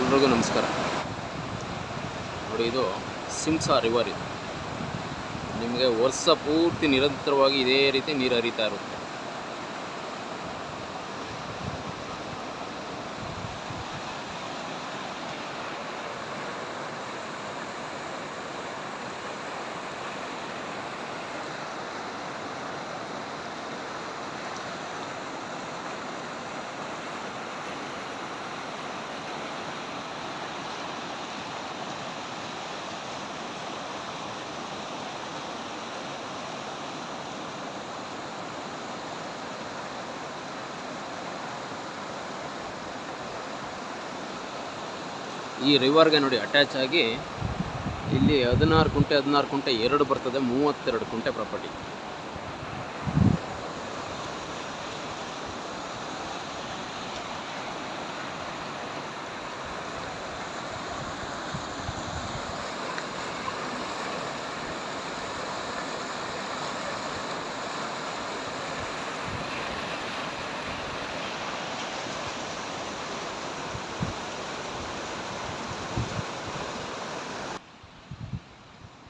ಎಲ್ರಿಗೂ ನಮಸ್ಕಾರ. ನೋಡಿ, ಇದು ಸಿಂಸಾ ರಿವರ್. ಇದು ನಿಮಗೆ ವರ್ಷ ಪೂರ್ತಿ ನಿರಂತರವಾಗಿ ಇದೇ ರೀತಿ ನೀರು ಹರಿತಾ ಇರುತ್ತೆ. ಈ ರಿವರ್ಗೆ ನೋಡಿ ಅಟ್ಯಾಚ್ ಆಗಿ ಇಲ್ಲಿ 16 ಕುಂಟೆ 2 ಬರ್ತದೆ, 32 ಕುಂಟೆ ಪ್ರಾಪರ್ಟಿ.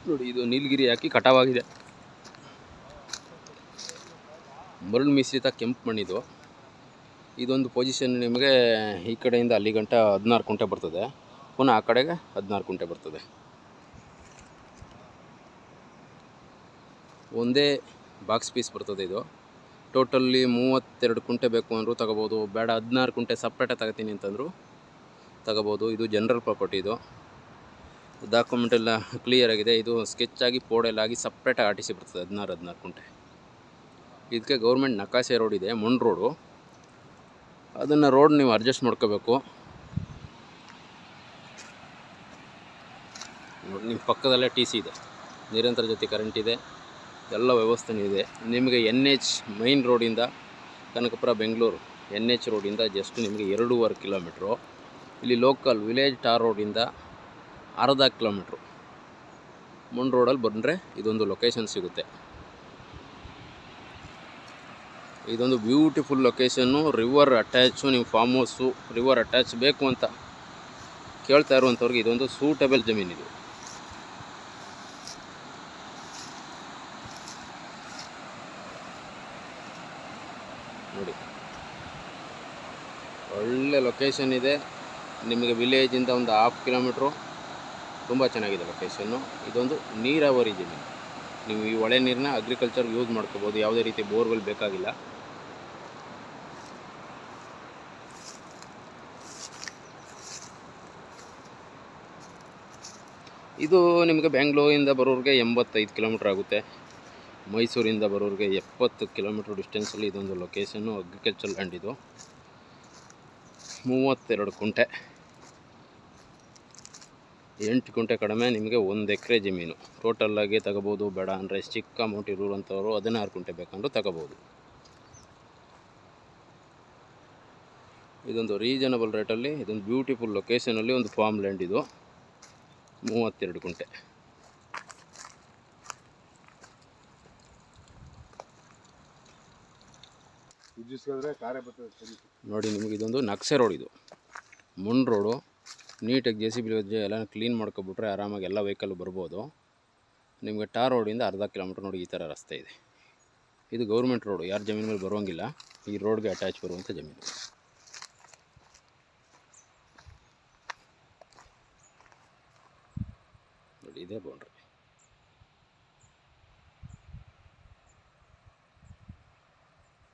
ನೋಡಿ, ಇದು ನೀಲಗಿರಿ ಹಾಕಿ ಕಟಾವಾಗಿದೆ. ಮರಳು ಮಿಶ್ರಿತ ಕೆಂಪು ಮಣ್ಣಿದು. ಇದೊಂದು ಪೊಸಿಷನ್ ನಿಮಗೆ ಈ ಕಡೆಯಿಂದ ಅಲ್ಲಿ ಗಂಟ 16 ಕುಂಟೆ ಬರ್ತದೆ, ಪುನಃ ಆ ಕಡೆಗೆ 16 ಕುಂಟೆ ಬರ್ತದೆ. ಒಂದೇ ಬಾಕ್ಸ್ ಪೀಸ್ ಬರ್ತದೆ. ಇದು ಟೋಟಲ್ಲಿ 32 ಕುಂಟೆ ಬೇಕು ಅಂದರೂ ತಗೋಬೋದು, ಬೇಡ 16 ಕುಂಟೆ ಸಪ್ರೇಟಾಗಿ ತಗೋತೀನಿ ಅಂತಂದರೂ ತಗೋಬೋದು. ಇದು ಜನರಲ್ ಪ್ರಾಪರ್ಟಿ. ಇದು ಡಾಕ್ಯುಮೆಂಟ್ ಎಲ್ಲ ಕ್ಲಿಯರ್ ಆಗಿದೆ. ಇದು ಸ್ಕೆಚ್ ಆಗಿ ಪೋಡೆಲ್ಲಾಗಿ ಸಪ್ರೇಟಾಗಿ ಆರ್ ಟಿ ಸಿ ಬರ್ತದೆ 16 ಕುಂಟೆ. ಇದಕ್ಕೆ ಗೌರ್ಮೆಂಟ್ ನಕಾಶೆ ರೋಡ್ ಇದೆ, ಮಣ್ಣು ರೋಡು. ಅದನ್ನು ರೋಡ್ ನೀವು ಅಡ್ಜಸ್ಟ್ ಮಾಡ್ಕೋಬೇಕು. ನೋಡಿ, ನಿಮ್ಮ ಪಕ್ಕದಲ್ಲೇ ಟಿ ಸಿ ಇದೆ, ನಿರಂತರ ಜೊತೆ ಕರೆಂಟ್ ಇದೆ, ಎಲ್ಲ ವ್ಯವಸ್ಥೆನೂ ಇದೆ. ನಿಮಗೆ NH ಮೈನ್ ರೋಡಿಂದ ಕನಕಪುರ ಬೆಂಗಳೂರು NH ರೋಡಿಂದ ಜಸ್ಟ್ ನಿಮಗೆ 2.5 ಕಿಲೋಮೀಟ್ರು. ಇಲ್ಲಿ ಲೋಕಲ್ ವಿಲೇಜ್ ಟಾರ್ ರೋಡಿಂದ ಅರ್ಧ ಕಿಲೋಮೀಟ್ರು ಮಣ್ಣು ರೋಡಲ್ಲಿ ಬಂದರೆ ಇದೊಂದು ಲೊಕೇಶನ್ ಸಿಗುತ್ತೆ. ಇದೊಂದು ಬ್ಯೂಟಿಫುಲ್ ಲೊಕೇಶನ್ನು, ರಿವರ್ ಅಟ್ಯಾಚು. ನೀವು ಫಾರ್ಮ್ ಹೌಸು ರಿವರ್ ಅಟ್ಯಾಚ್ ಬೇಕು ಅಂತ ಕೇಳ್ತಾ ಇರುವಂಥವ್ರಿಗೆ ಇದೊಂದು ಸೂಟಬಲ್ ಜಮೀನಿದು. ನೋಡಿ, ಒಳ್ಳೆ ಲೊಕೇಶನ್ ಇದೆ. ನಿಮಗೆ ವಿಲೇಜಿಂದ ಒಂದು 1/2 ಕಿಲೋಮೀಟ್ರು. ತುಂಬ ಚೆನ್ನಾಗಿದೆ ಲೊಕೇಶನ್ನು. ಇದೊಂದು ನೀರಾವರಿ ಜಮೀನು. ನೀವು ಈ ಹೊಳೆ ನೀರನ್ನ ಅಗ್ರಿಕಲ್ಚರ್ ಯೂಸ್ ಮಾಡ್ಕೋಬೋದು, ಯಾವುದೇ ರೀತಿ ಬೋರ್ವೆಲ್ ಬೇಕಾಗಿಲ್ಲ. ಇದು ನಿಮಗೆ ಬೆಂಗಳೂರಿಂದ ಬರೋರಿಗೆ 85 ಕಿಲೋಮೀಟ್ರ್ ಆಗುತ್ತೆ, ಮೈಸೂರಿಂದ ಬರೋರಿಗೆ 70 ಕಿಲೋಮೀಟ್ರ್ ಡಿಸ್ಟೆನ್ಸಲ್ಲಿ ಇದೊಂದು ಲೊಕೇಶನ್ನು. ಅಗ್ರಿಕಲ್ಚರ್ ಲ್ಯಾಂಡ್ ಇದು. 32 ಕುಂಟೆ, 8 ಕುಂಟೆ ಕಡಿಮೆ ನಿಮಗೆ 1 ಎಕರೆ ಜಮೀನು. ಟೋಟಲ್ಲಾಗಿ ತಗೋಬೋದು, ಬೇಡ ಅಂದರೆ ಚಿಕ್ಕ ಅಮೌಂಟ್ ಇರುವಂಥವ್ರು 16 ಕುಂಟೆ ಬೇಕಂದ್ರೂ ತಗೋಬೋದು. ಇದೊಂದು ರೀಸನಬಲ್ ರೇಟಲ್ಲಿ, ಇದೊಂದು ಬ್ಯೂಟಿಫುಲ್ ಲೊಕೇಶನಲ್ಲಿ ಒಂದು ಫಾರ್ಮ್ ಲ್ಯಾಂಡ್ ಇದು. 32 ಕುಂಟೆ. ನೋಡಿ, ನಿಮಗೆ ಇದೊಂದು ನಕ್ಷೆ ರೋಡ್. ಇದು ಮಣ್ಣು ರೋಡು. ನೀಟಾಗಿ JCB ಎಲ್ಲ ಕ್ಲೀನ್ ಮಾಡ್ಕೊಬಿಟ್ರೆ ಆರಾಮಾಗಿ ಎಲ್ಲ ವೆಹಿಕಲ್ ಬರ್ಬೋದು. ನಿಮಗೆ ಟಾರ್ ರೋಡಿಂದ ಅರ್ಧ ಕಿಲೋಮೀಟ್ರ್ ನೋಡಿ ಈ ಥರ ರಸ್ತೆ ಇದೆ. ಇದು ಗೌರ್ಮೆಂಟ್ ರೋಡು, ಯಾರ ಜಮೀನು ಮೇಲೆ ಬರೋಂಗಿಲ್ಲ. ಈ ರೋಡ್ಗೆ ಅಟ್ಯಾಚ್ ಬರುವಂಥ ಜಮೀನು. ನೋಡಿ, ಇದೇ ಬೌಂಡ್ರಿ.